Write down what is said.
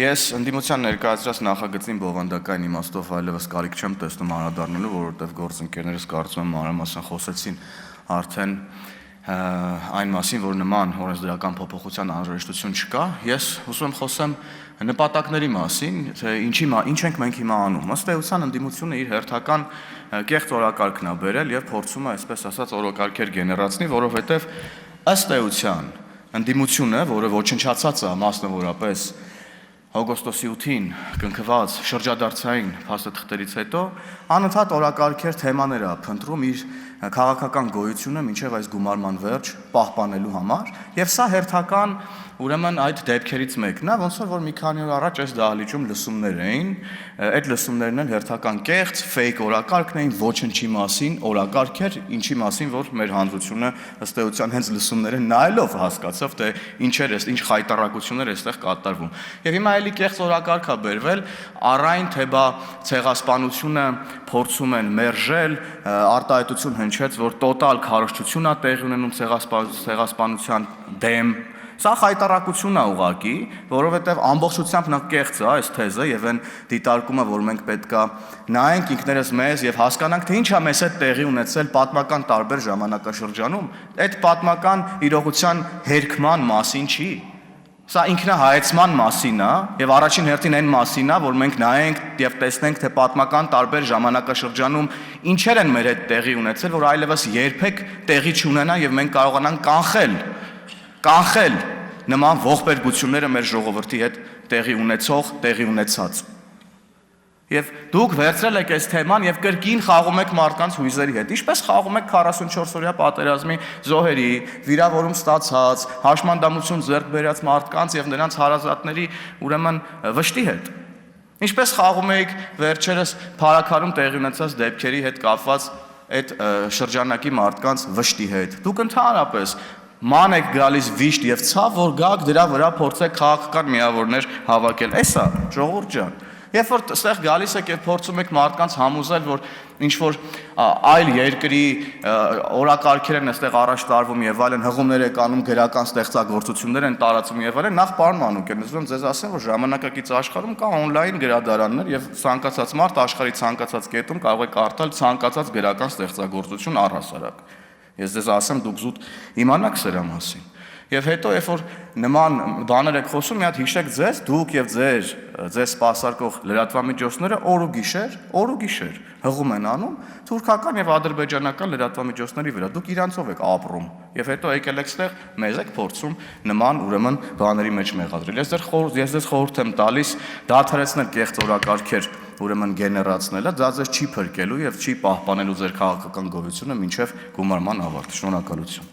Ես ընդդիմության ներկայացրած նախագծին բովանդակային իմաստով այլևս կարիք չեմ տեսնում անդրադառնալու, որովհետև գործընկերներս կարծում եմ մանրամասն խոսեցին արդեն այն մասին, որ նման օրենսդրական փոփոխության անհրաժեշտություն չկա։ Ես ուզում եմ խոսեմ նպատակների մասին, թե ինչ ենք մենք հիմա անում։ Ըստ էության ընդդիմությունը իր հերթական կեղծ օրակարգն է բերել եւ փորձում է, այսպես ասած, օրակարգեր գեներացնի, որովհետև ըստ էության ընդդիմությունը, որը ոչնչացած է մասնավորապես Օգոստոսի 8-ին կնքված շրջադարձային փաստաթղթերից հետո անընդհատ օրակարգեր թեմաներ է փնտրում իր քաղաքական գոյությունը մինչև այս գումարման վերջ պահպանելու համար եւ սա հերթական ուրեմն այդ դեպքերից մեկն է, ոնց որ մի քանի օր առաջ այս դահլիճում լսումներ էին, այդ լսումներն էլ հերթական կեղծ, ֆեյք օրակարգն էին, ոչնչի մասին օրակարգեր, ինչի մասին որ մեր հանրությունը ըստ էության հենց լսումները նայելով հասկացավ, թե ինչ խայտառակություններ այստեղ կատարվում։ Եվ հիմա էլի կեղծ օրակարգ է բերվել, առայն թե բա ցեղասպանությունը փորձում են մերժել, արտահայտություն հնչեց, որ տոտալ քարոզչություն է տեղի ունենում ցեղասպանության դեմ։ Սա խայտառակություն է ուղղակի, որովհետև ամբողջությամբ նա կեղծ է այս թեզը եւ այն դիտարկումը, որ մենք պետքա նայենք ինքներս մեզ եւ հասկանանք, թե ինչ է մեզ հետ տեղի ունեցել պատմական տարբեր ժամանակաշրջանում, այդ պատմական իրողության հերքման մասին չի։ Սա ինքնահայեցման մասին է եւ առաջին հերթին այն մասին է, որ մենք նայենք եւ տեսնենք, թե պատմական տարբեր ժամանակաշրջանում ինչեր են մեր հետ տեղի ունեցել, որ այլևս երբեք տեղի չունենան եւ մենք կարողանանք կանխել նման ողբերգությունները մեր ժողովրդի հետ տեղի ունեցած։ Եվ դուք վերցրել եք այս թեման եւ կրկին խաղում եք մարդկանց հույզերի հետ։ Ինչպես խաղում եք 44-օրյա պատերազմի զոհերի, վիրավորում ստացած, հաշմանդամություն ձեռք բերած մարդկանց եւ նրանց հարազատների ուրեմն վշտի հետ։ Ինչպես խաղում եք վերջերս Փարաքարում տեղի ունեցած դեպքերի հետ կապված այդ շրջանակի մարդկանց վշտի հետ։ Դուք ընդհանրապես ման եք գալիս վիշտ եւ ցավ, որ գաք դրա վրա փորձեք քաղաքական միավորներ հավաքել։ Էսա, ժողովուրդ ջան։ Երբ որ այստեղ գալիս եք եւ փորձում եք մարդկանց համոզել, որ ինչ որ այլ երկրի օրակարգեր են այստեղ առաջ տարվում եւ այլն, հղումներ եք անում, գրական ստեղծագործություններ են տարածում եւ այլն, նախ պարոն Մանուկյան, ուզում եմ ձեզ ասեմ, որ ժամանակակից աշխարհում կա on-line գրադարաններ եւ ցանկացած մարդ աշխարհի ցանկացած կետում կարող է կարդալ ցանկացած գրական ստեղծագործություն առհասարակ։ Ես ձեզ ասեմ, դուք զուտ իմանաք սրա մասին։ Եվ հետո, երբ որ նման բաներ եք խոսում, մի հատ հիշեք ձեզ, դուք եւ ձեզ սպասարկող լրատվամիջոցները օր ու գիշեր հղում են անում թուրքական եւ ադրբեջանական լրատվամիջոցների վրա։ Դուք իրանցով եք ապրում։ Եվ հետո եկել եք ստեղ, մեզ եք փորձում նման ուրեմն բաների մեջ մեղադրել։ Ես ձեզ խորհուրդ եմ տալիս դադարեցնել կեղծ օրակարգեր ուրեմն գեներացնելը, դա ձեզ չի փրկելու եւ չի պահպանելու ձեր քաղաքական գոյությունը մինչեւ գումարման ավարտը։ Շնորհակալություն։